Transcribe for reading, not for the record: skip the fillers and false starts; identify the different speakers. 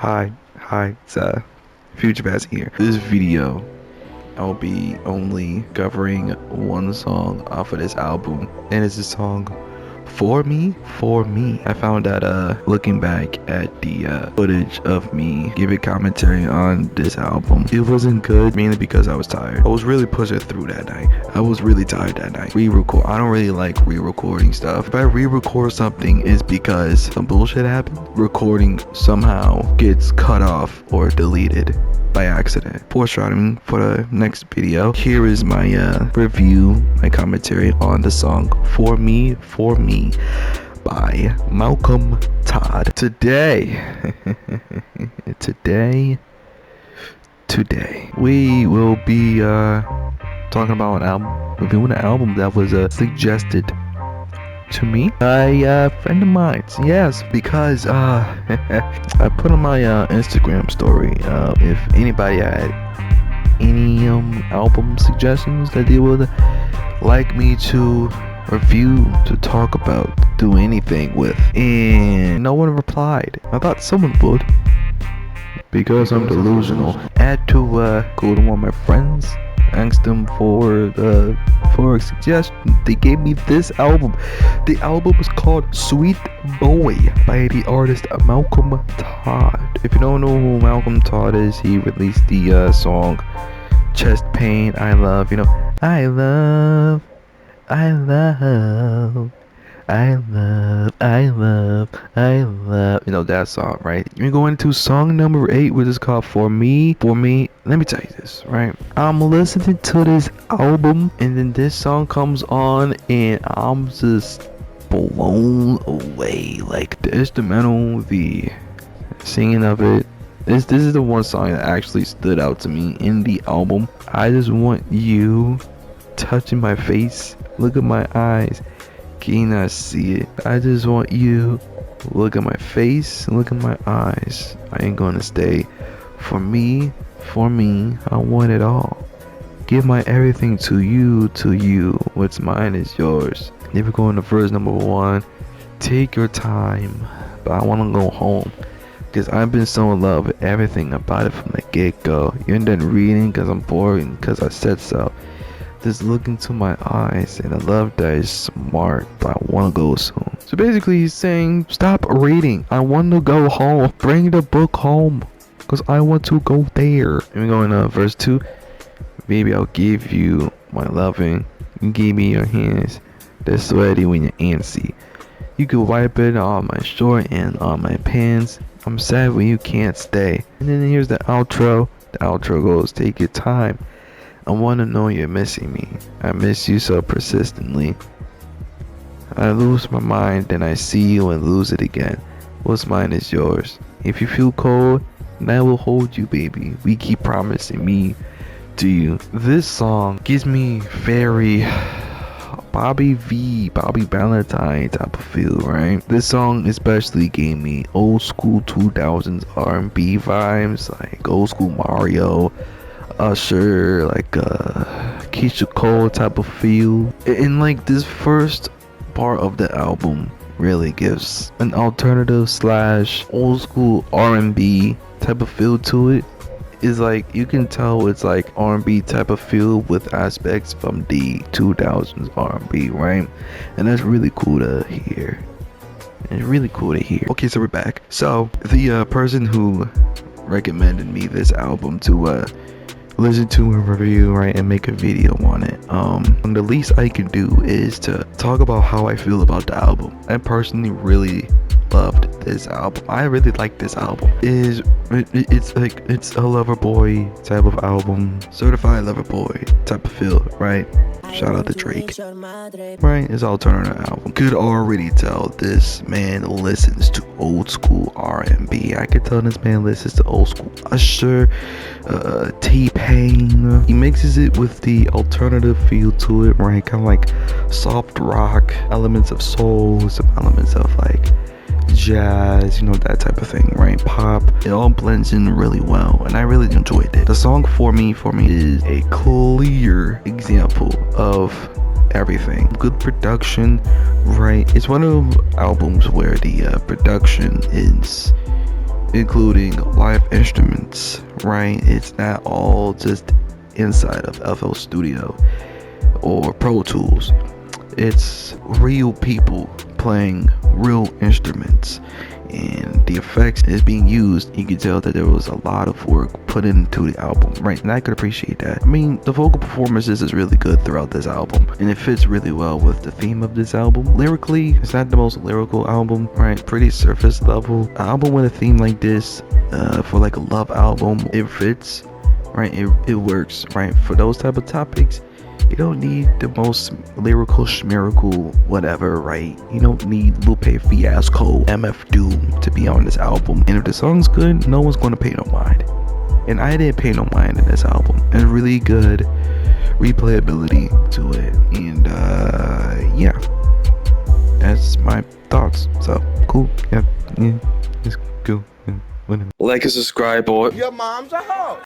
Speaker 1: Hi, it's Future Bass here. This video, I'll be only covering one song off of this album, and it's the song For Me, For Me. I found out looking back at the footage of me giving commentary on this album, it wasn't good, mainly because I was tired. I was really pushing through that night. I was really tired that night. Re-record. I don't really like re-recording stuff. If I re-record something, it's because some bullshit happened. Recording somehow gets cut off or deleted by accident. Foreshadowing for the next video, here is my review, my commentary on the song For Me, For Me by Malcolm Todd. Today we will be talking about an album, reviewing an album that was suggested to me by a friend of mine. Yes, because I put on my Instagram story if anybody had any album suggestions that they would like me to review, to talk about, do anything with, and no one replied. I thought someone would, because I'm delusional. I had to go to one of my friends, asked them for a suggestion. They gave me this album. The album is called Sweet Boy by the artist Malcolm Todd. If you don't know who Malcolm Todd is, he released the song Chest Pain, I Love, you know, I love, you know that song, right? You're going to song number 8, which is called For Me, For Me. Let me tell you this, right? I'm listening to this album, and then this song comes on, and I'm just blown away. Like, the instrumental, the singing of it. This is the one song that actually stood out to me in the album. I just want you touching my face, look at my eyes. Can you not see it? I just want you look at my face, look at my eyes. I ain't gonna stay. For me, I want it all. Give my everything to you, what's mine is yours. If we're going to verse number 1, take your time, but I wanna go home, cause I've been so in love with everything about it from the get-go. You ain't done reading cause I'm bored and cause I said so. Just look into my eyes, and I love that is smart, but I want to go soon. So basically he's saying, stop reading, I want to go home, bring the book home, because I want to go there. And we go in verse 2, baby, I'll give you my loving, you give me your hands, they're sweaty when you're antsy. You can wipe it on my short and on my pants, I'm sad when you can't stay. And then here's the outro goes, take your time, I want to know you're missing me. I miss you so persistently. I lose my mind, then I see you and lose it again. What's mine is yours. If you feel cold, then I will hold you, baby. We keep promising me to you. This song gives me very Bobby Valentine type of feel, right? This song especially gave me old school 2000s R&B vibes, like old school Mario, Usher, like Keisha Cole type of feel. And like this first part of the album really gives an alternative slash old school R&B type of feel to it. It's like you can tell it's like R&B type of feel with aspects from the 2000s R&B, right? And that's really cool to hear. It's really cool to hear. Okay, so we're back. So the person who recommended me this album to listen to a review, right, and make a video on it. And the least I can do is to talk about how I feel about the album. I personally really loved this album. I really like this album. It's a lover boy type of album, certified lover boy type of feel, right? Shout out to Drake. Right, it's alternative album. Could already tell this man listens to old school R&B. I could tell this man listens to old school Usher, T-Pain. He mixes it with the alternative feel to it, right? Kind of like soft rock, elements of soul, some elements of like jazz, you know, that type of thing, right? Pop. It all blends in really well, and I really enjoyed it. The song For Me is a clear example of everything. Good production, right? It's one of those albums where the production is including live instruments, right? It's not all just inside of FL Studio or Pro Tools. It's real people playing real instruments, and the effects is being used. You can tell that there was a lot of work put into the album, right? And I could appreciate that. I mean, the vocal performances is really good throughout this album, and it fits really well with the theme of this album. Lyrically, it's not the most lyrical album, right? Pretty surface level. An album with a theme like this, for like a love album, it fits, right? It works, right? For those type of topics, you don't need the most lyrical schmirical whatever, right? You don't need Lupe Fiasco, MF Doom to be on this album. And if the song's good, no one's gonna pay no mind. And I didn't pay no mind in this album. There's really good replayability to it. And yeah, that's my thoughts. So cool. Yeah, it's cool. Like and subscribe, boy.
Speaker 2: Your mom's a hoe.